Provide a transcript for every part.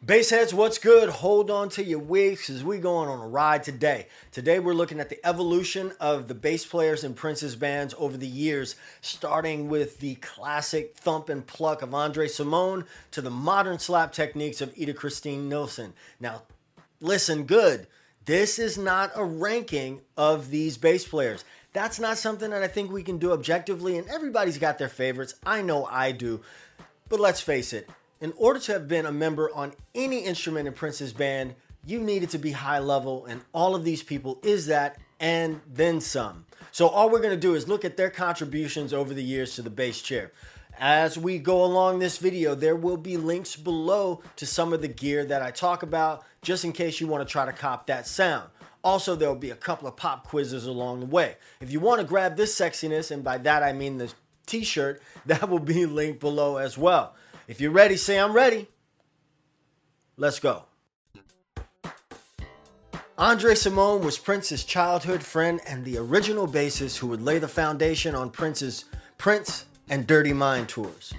Bassheads, what's good? Hold on to your wigs as we going on a ride today. Today we're looking at the evolution of the bass players in Prince's bands over the years, starting with the classic thump and pluck of Andre Cymone to the modern slap techniques of Ida Christine Nielsen. Now, listen good. This is not a ranking of these bass players. That's not something that I think we can do objectively, and everybody's got their favorites. I know I do. But let's face it. In order to have been a member on any instrument in Prince's band, you needed to be high level, and all of these people is that, and then some. So all we're going to do is look at their contributions over the years to the bass chair. As we go along this video, there will be links below to some of the gear that I talk about, just in case you want to try to cop that sound. Also, there will be a couple of pop quizzes along the way. If you want to grab this sexiness, and by that I mean the t-shirt, that will be linked below as well. If you're ready, say I'm ready. Let's go. Andre Cymone was Prince's childhood friend and the original bassist who would lay the foundation on Prince's Prince and Dirty Mind tours.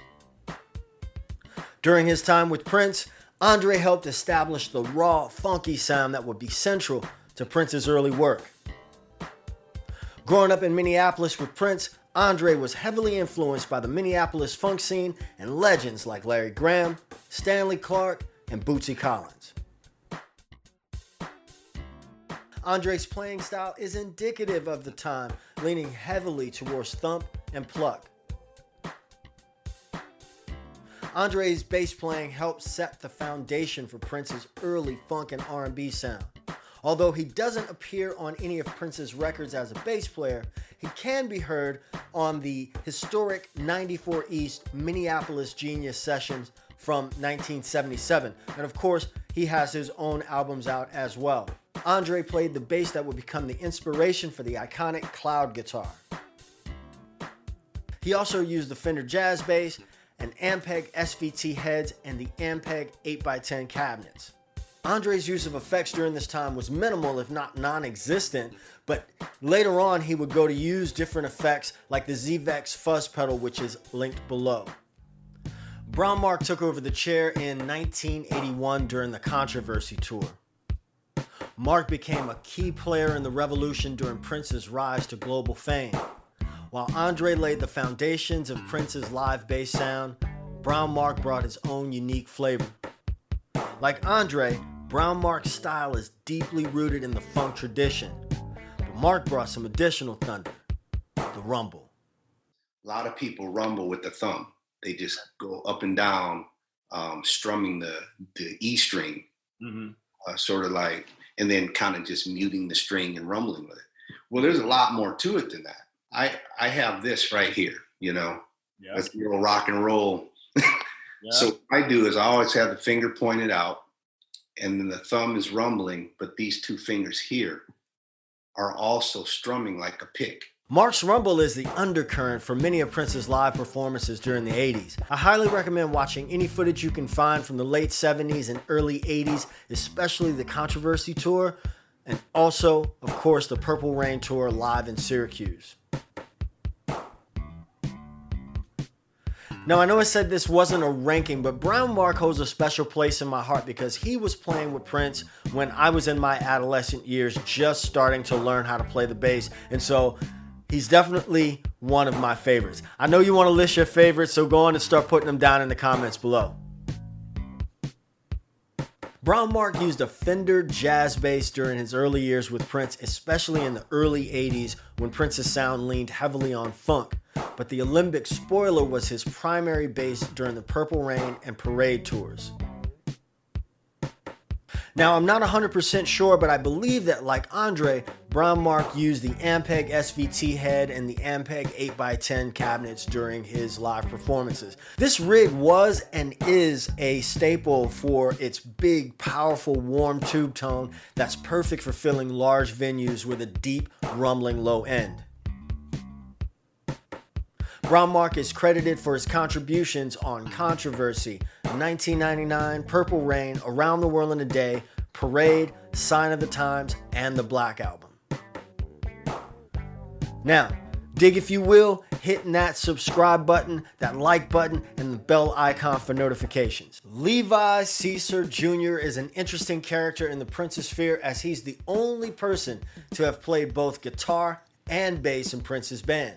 During his time with Prince, Andre helped establish the raw, funky sound that would be central to Prince's early work. Growing up in Minneapolis with Prince, Andre was heavily influenced by the Minneapolis funk scene and legends like Larry Graham, Stanley Clarke, and Bootsy Collins. Andre's playing style is indicative of the time, leaning heavily towards thump and pluck. Andre's bass playing helped set the foundation for Prince's early funk and R&B sound. Although he doesn't appear on any of Prince's records as a bass player, he can be heard on the historic 94 East Minneapolis Genius sessions from 1977. And of course, he has his own albums out as well. Andre played the bass that would become the inspiration for the iconic Cloud guitar. He also used the Fender Jazz Bass, and Ampeg SVT heads, and the Ampeg 8x10 cabinets. Andre's use of effects during this time was minimal, if not non-existent, but later on he would go to use different effects like the Z-Vex fuzz pedal, which is linked below. BrownMark took over the chair in 1981 during the Controversy tour. Mark became a key player in the revolution during Prince's rise to global fame. While Andre laid the foundations of Prince's live bass sound, BrownMark brought his own unique flavor. Like Andre, BrownMark's style is deeply rooted in the funk tradition, but Mark brought some additional thunder, the rumble. A lot of people rumble with the thumb. They just go up and down, strumming the E string, sort of like, and then kind of just muting the string and rumbling with it. Well, there's a lot more to it than that. I have this right here, you know, that's a little rock and roll. So what I do is I always have the finger pointed out, and then the thumb is rumbling, but these two fingers here are also strumming like a pick. Mark's rumble is the undercurrent for many of Prince's live performances during the 80s. I highly recommend watching any footage you can find from the late 70s and early 80s, especially the Controversy tour, and also, of course, the Purple Rain tour live in Syracuse. Now, I know I said this wasn't a ranking, but BrownMark holds a special place in my heart because he was playing with Prince when I was in my adolescent years, just starting to learn how to play the bass. And so he's definitely one of my favorites. I know you want to list your favorites, so go on and start putting them down in the comments below. BrownMark used a Fender Jazz Bass during his early years with Prince, especially in the early 80s when Prince's sound leaned heavily on funk. But the Alembic Spoiler was his primary bass during the Purple Rain and Parade tours. Now, I'm not 100% sure, but I believe that, like Andre, BrownMark used the Ampeg SVT head and the Ampeg 8x10 cabinets during his live performances. This rig was and is a staple for its big, powerful, warm tube tone that's perfect for filling large venues with a deep, rumbling low end. BrownMark is credited for his contributions on Controversy, 1999, Purple Rain, Around the World in a Day, Parade, Sign of the Times, and the Black Album. Now, Dig if you will, hitting that subscribe button, that like button, and the bell icon for notifications. Levi Seacer Jr. is an interesting character in the Prince's sphere, as he's the only person to have played both guitar and bass in Prince's band.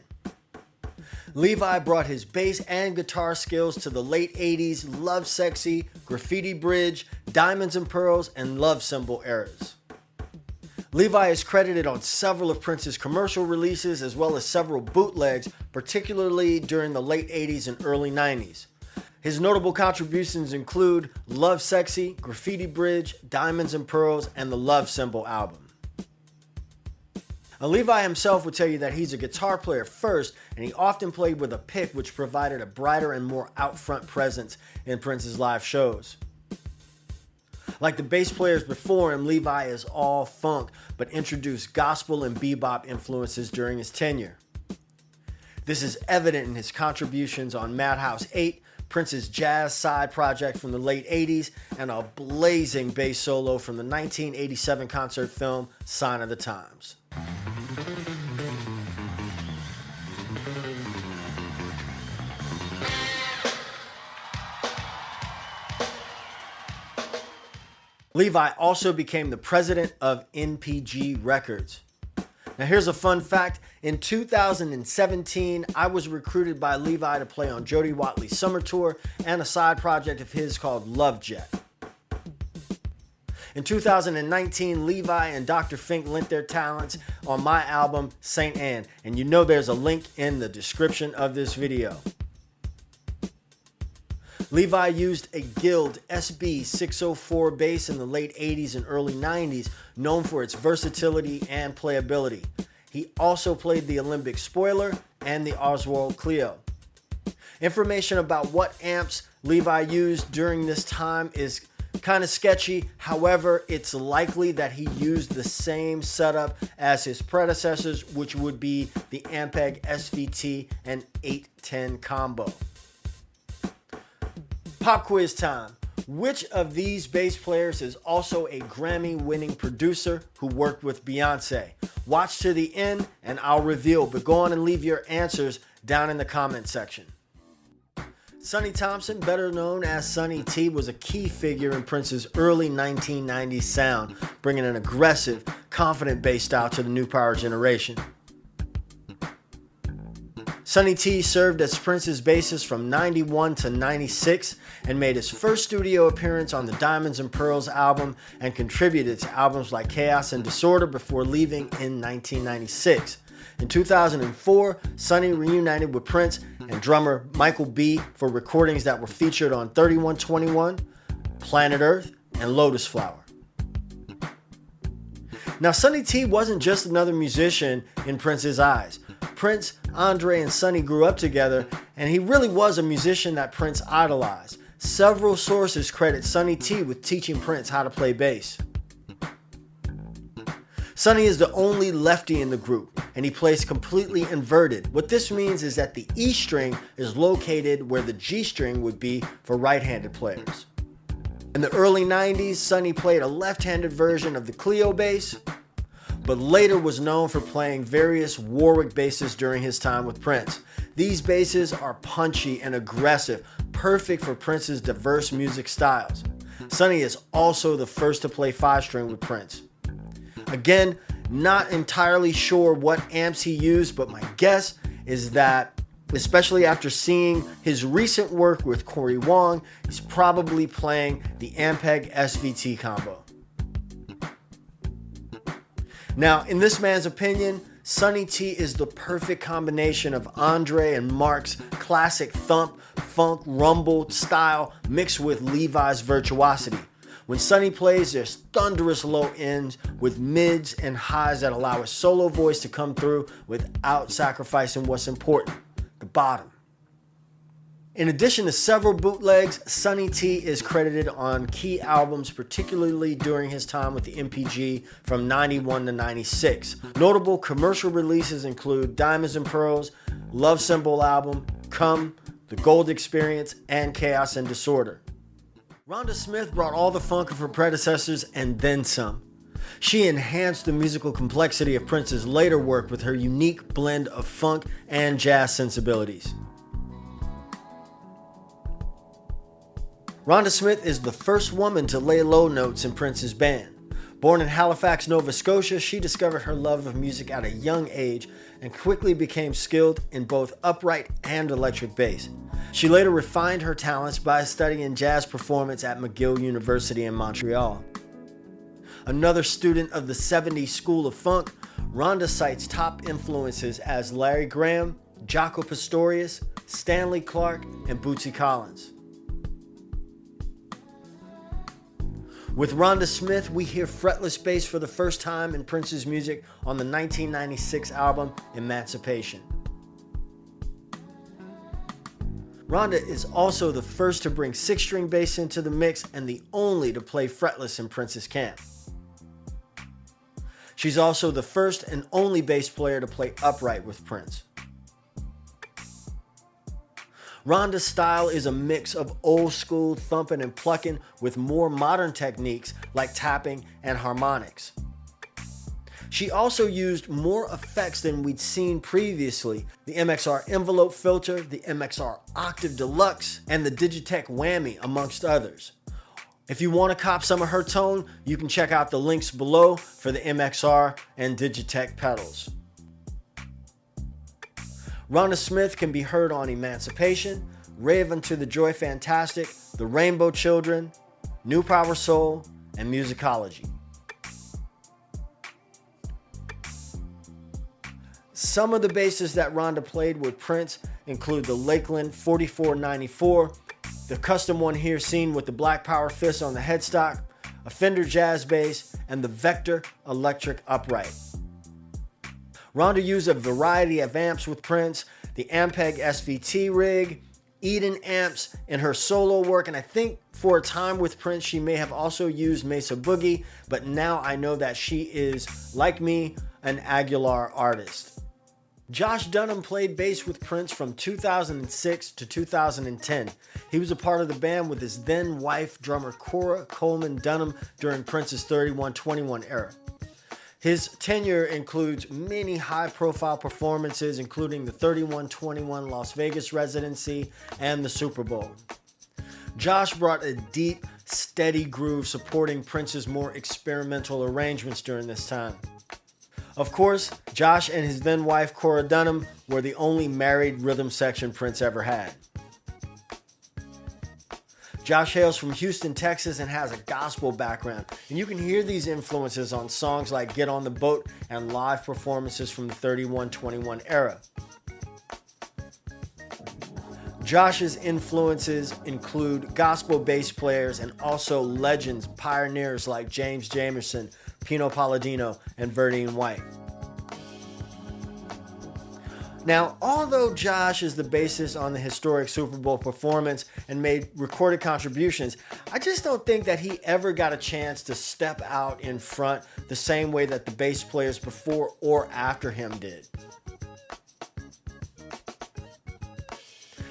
Levi brought his bass and guitar skills to the late 80s Love Sexy, Graffiti Bridge, Diamonds and Pearls, and Love Symbol eras. Levi is credited on several of Prince's commercial releases as well as several bootlegs, particularly during the late 80s and early 90s. His notable contributions include Love Sexy, Graffiti Bridge, Diamonds and Pearls, and the Love Symbol album. Now, Levi himself would tell you that he's a guitar player first, and he often played with a pick, which provided a brighter and more out-front presence in Prince's live shows. Like the bass players before him, Levi is all funk, but introduced gospel and bebop influences during his tenure. This is evident in his contributions on Madhouse 8, Prince's jazz side project from the late 80s, and a blazing bass solo from the 1987 concert film Sign of the Times. Levi also became the president of NPG Records. Now here's a fun fact. In 2017, I was recruited by Levi to play on Jody Watley's summer tour and a side project of his called Love Jet. In 2019, Levi and Dr. Fink lent their talents on my album Saint Anne, and you know there's a link in the description of this video. Levi used a Guild SB 604 bass in the late 80s and early 90s, known for its versatility and playability. He also played the Alembic Spoiler and the Oswald Clio. Information about what amps Levi used during this time is kind of sketchy. However, it's likely that he used the same setup as his predecessors, which would be the Ampeg SVT and 810 combo. Pop quiz time. Which of these bass players is also a Grammy-winning producer who worked with Beyonce? Watch to the end and I'll reveal, but go on and leave your answers down in the comment section. Sonny Thompson, better known as Sonny T, was a key figure in Prince's early 1990s sound, bringing an aggressive, confident bass style to the new power generation. Sonny T served as Prince's bassist from 91 to 96 and made his first studio appearance on the Diamonds and Pearls album and contributed to albums like Chaos and Disorder before leaving in 1996. In 2004, Sonny reunited with Prince and drummer Michael B for recordings that were featured on 3121, Planet Earth, and Lotus Flower. Now, Sonny T wasn't just another musician in Prince's eyes. Prince, Andre, and Sonny grew up together, and he really was a musician that Prince idolized. Several sources credit Sonny T with teaching Prince how to play bass. Sonny is the only lefty in the group, and he plays completely inverted. What this means is that the E string is located where the G string would be for right-handed players. In the early 90s, Sonny played a left-handed version of the Clio bass, but later was known for playing various Warwick basses during his time with Prince. These basses are punchy and aggressive, perfect for Prince's diverse music styles. Sonny is also the first to play 5-string with Prince. Again, not entirely sure what amps he used, but my guess is that, especially after seeing his recent work with Corey Wong, he's probably playing the Ampeg SVT combo. Now, in this man's opinion, Sonny T is the perfect combination of Andre and Mark's classic thump, funk, rumble style mixed with Levi's virtuosity. When Sonny plays, there's thunderous low ends with mids and highs that allow his solo voice to come through without sacrificing what's important, the bottom. In addition to several bootlegs, Sonny T is credited on key albums, particularly during his time with the NPG from 91 to 96. Notable commercial releases include Diamonds and Pearls, Love Symbol album, Come, The Gold Experience, and Chaos and Disorder. Rhonda Smith brought all the funk of her predecessors and then some. She enhanced the musical complexity of Prince's later work with her unique blend of funk and jazz sensibilities. Rhonda Smith is the first woman to lay low notes in Prince's band. Born in Halifax, Nova Scotia, she discovered her love of music at a young age and quickly became skilled in both upright and electric bass. She later refined her talents by studying jazz performance at McGill University in Montreal. Another student of the 70s School of Funk, Rhonda cites top influences as Larry Graham, Jaco Pastorius, Stanley Clarke, and Bootsy Collins. With Rhonda Smith, we hear fretless bass for the first time in Prince's music on the 1996 album Emancipation. Rhonda is also the first to bring 6-string bass into the mix and the only to play fretless in Prince's camp. She's also the first and only bass player to play upright with Prince. Rhonda's style is a mix of old school thumping and plucking with more modern techniques like tapping and harmonics. She also used more effects than we'd seen previously: the MXR envelope filter, the MXR Octave Deluxe, and the Digitech Whammy, amongst others. If you want to cop some of her tone, you can check out the links below for the MXR and Digitech pedals. Rhonda Smith can be heard on Emancipation, Rave Unto the Joy Fantastic, The Rainbow Children, New Power Soul, and Musicology. Some of the basses that Rhonda played with Prince include the Lakeland 4494, the custom one here seen with the Black Power Fist on the headstock, a Fender Jazz Bass, and the Vector Electric Upright. Rhonda used a variety of amps with Prince, the Ampeg SVT rig, Eden amps in her solo work, and I think for a time with Prince she may have also used Mesa Boogie, but now I know that she is, like me, an Aguilar artist. Josh Dunham played bass with Prince from 2006 to 2010. He was a part of the band with his then wife, drummer Cora Coleman Dunham, during Prince's 3121 era. His tenure includes many high-profile performances, including the 3121 Las Vegas residency and the Super Bowl. Josh brought a deep, steady groove supporting Prince's more experimental arrangements during this time. Of course, Josh and his then wife Cora Dunham were the only married rhythm section Prince ever had. Josh hails from Houston, Texas, and has a gospel background, and you can hear these influences on songs like Get on the Boat and live performances from the 3121 era. Josh's influences include gospel bass players and also legends, pioneers like James Jamerson, Pino Palladino, and Verdine White. Now, although Josh is the bassist on the historic Super Bowl performance and made recorded contributions, I just don't think that he ever got a chance to step out in front the same way that the bass players before or after him did.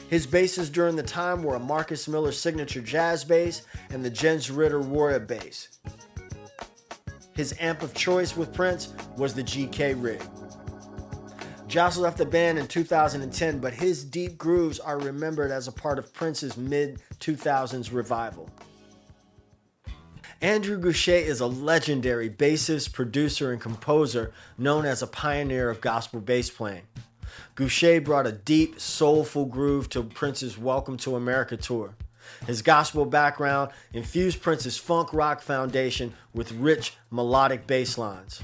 His basses during the time were a Marcus Miller signature jazz bass and the Jens Ritter Warrior bass. His amp of choice with Prince was the GK rig. Josh left the band in 2010, but his deep grooves are remembered as a part of Prince's mid-2000s revival. Andrew Gouché is a legendary bassist, producer, and composer known as a pioneer of gospel bass playing. Gouché brought a deep, soulful groove to Prince's Welcome to America tour. His gospel background infused Prince's funk rock foundation with rich, melodic bass lines.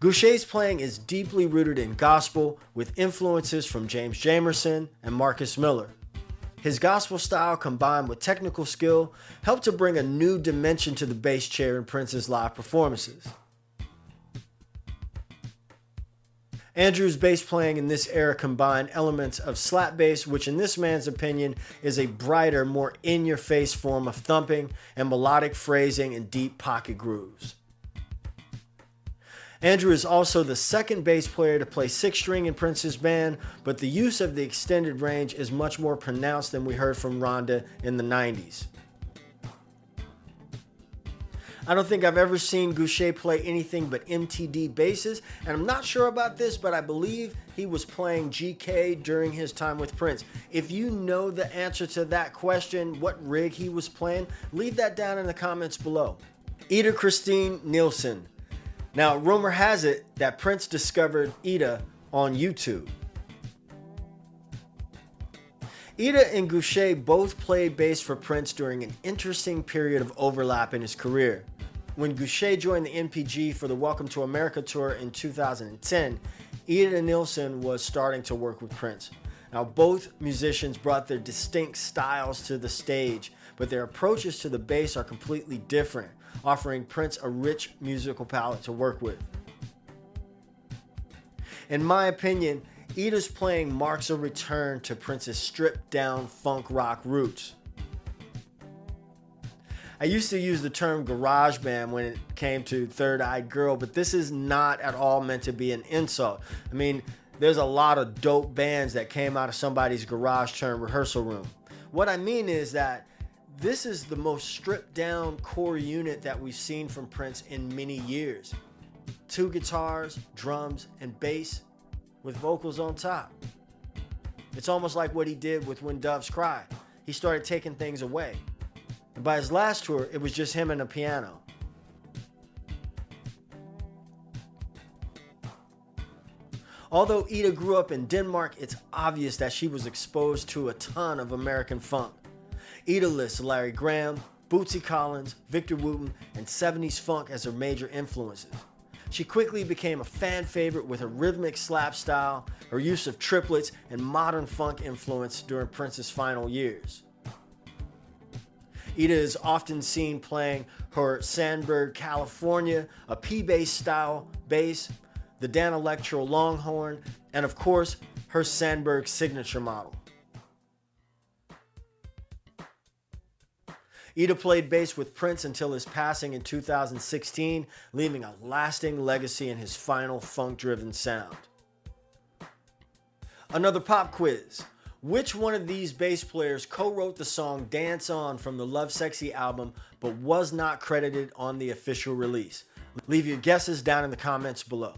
Gouché's playing is deeply rooted in gospel with influences from James Jamerson and Marcus Miller. His gospel style combined with technical skill helped to bring a new dimension to the bass chair in Prince's live performances. Andrew's bass playing in this era combined elements of slap bass, which in this man's opinion is a brighter, more in-your-face form of thumping, and melodic phrasing and deep pocket grooves. Andrew is also the second bass player to play 6-string in Prince's band, but the use of the extended range is much more pronounced than we heard from Rhonda in the 90s. I don't think I've ever seen Gouché play anything but MTD basses, and I'm not sure about this, but I believe he was playing GK during his time with Prince. If you know the answer to that question, what rig he was playing, leave that down in the comments below. Ida Christine Nielsen. Now, rumor has it that Prince discovered Ida on YouTube. Ida and Gouché both played bass for Prince during an interesting period of overlap in his career. When Gouché joined the NPG for the Welcome to America tour in 2010, Ida Nielsen was starting to work with Prince. Now, both musicians brought their distinct styles to the stage, but their approaches to the bass are completely different, offering Prince a rich musical palette to work with. In my opinion, Ida's playing marks a return to Prince's stripped-down funk rock roots. I used to use the term garage band when it came to Third Eyed Girl, but this is not at all meant to be an insult. I mean, there's a lot of dope bands that came out of somebody's garage turned rehearsal room. What I mean is that this is the most stripped down core unit that we've seen from Prince in many years. 2 guitars, drums, and bass with vocals on top. It's almost like what he did with When Doves Cry. He started taking things away. And by his last tour, it was just him and a piano. Although Ida grew up in Denmark, it's obvious that she was exposed to a ton of American funk. Ida lists Larry Graham, Bootsy Collins, Victor Wooten, and 70s funk as her major influences. She quickly became a fan favorite with her rhythmic slap style, her use of triplets, and modern funk influence during Prince's final years. Ida is often seen playing her Sandberg California, a P-bass style bass, the Dan Electro Longhorn, and of course, her Sandberg signature model. Ida played bass with Prince until his passing in 2016, leaving a lasting legacy in his final funk-driven sound. Another pop quiz. Which one of these bass players co-wrote the song Dance On from the Love Sexy album but was not credited on the official release? Leave your guesses down in the comments below.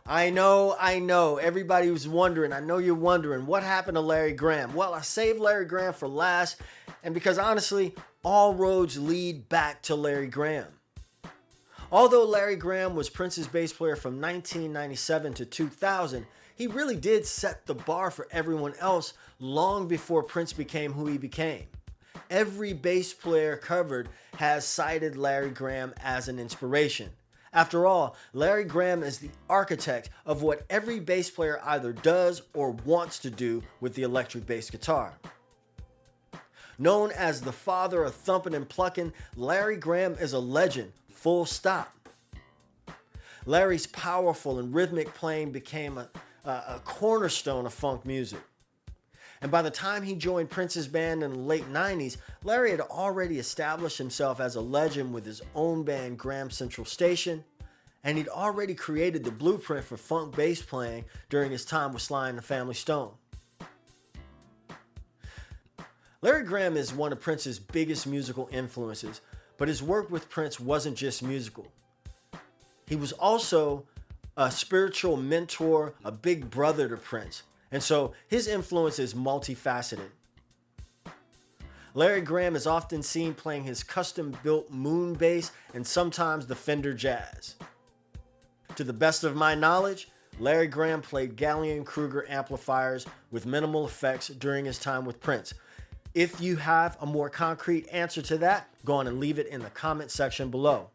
I know. Everybody was wondering. I know you're wondering, what happened to Larry Graham? Well, I saved Larry Graham for last, and because honestly, all roads lead back to Larry Graham. Although Larry Graham was Prince's bass player from 1997 to 2000, he really did set the bar for everyone else long before Prince became who he became. Every bass player covered has cited Larry Graham as an inspiration. After all, Larry Graham is the architect of what every bass player either does or wants to do with the electric bass guitar. Known as the father of thumping and plucking, Larry Graham is a legend, full stop. Larry's powerful and rhythmic playing became a cornerstone of funk music. And by the time he joined Prince's band in the late 90s, Larry had already established himself as a legend with his own band, Graham Central Station, and he'd already created the blueprint for funk bass playing during his time with Sly and the Family Stone. Larry Graham is one of Prince's biggest musical influences, but his work with Prince wasn't just musical. He was also a spiritual mentor, a big brother to Prince. And so his influence is multifaceted. Larry Graham is often seen playing his custom-built Moon bass and sometimes the Fender Jazz. To the best of my knowledge, Larry Graham played Gallien-Kruger amplifiers with minimal effects during his time with Prince. If you have a more concrete answer to that, go on and leave it in the comment section below.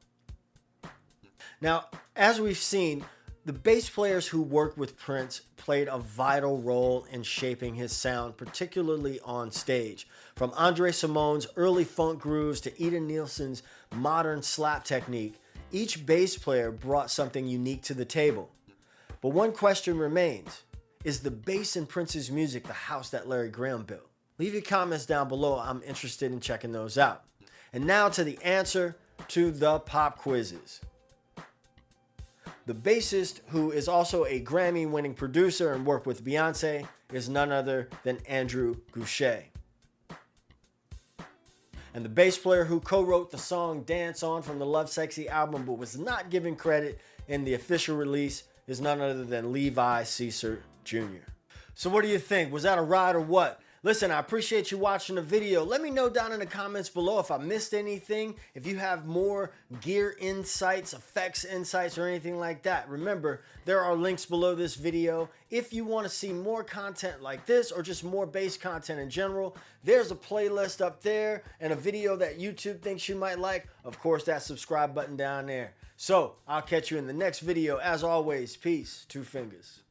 Now, as we've seen, the bass players who worked with Prince played a vital role in shaping his sound, particularly on stage. From Andre Cymone's early funk grooves to Ida Nielsen's modern slap technique, each bass player brought something unique to the table. But one question remains: is the bass in Prince's music the house that Larry Graham built? Leave your comments down below. I'm interested in checking those out. And now to the answer to the pop quizzes. The bassist, who is also a Grammy-winning producer and worked with Beyonce, is none other than Andrew Gouché. And the bass player who co-wrote the song Dance On from the Love Sexy album but was not given credit in the official release is none other than Levi Seacer Jr. So what do you think? Was that a ride or what? Listen, I appreciate you watching the video. Let me know down in the comments below if I missed anything, if you have more gear insights, effects insights, or anything like that. Remember, there are links below this video. If you want to see more content like this or just more bass content in general, there's a playlist up there and a video that YouTube thinks you might like. Of course, that subscribe button down there. So, I'll catch you in the next video. As always, peace, two fingers.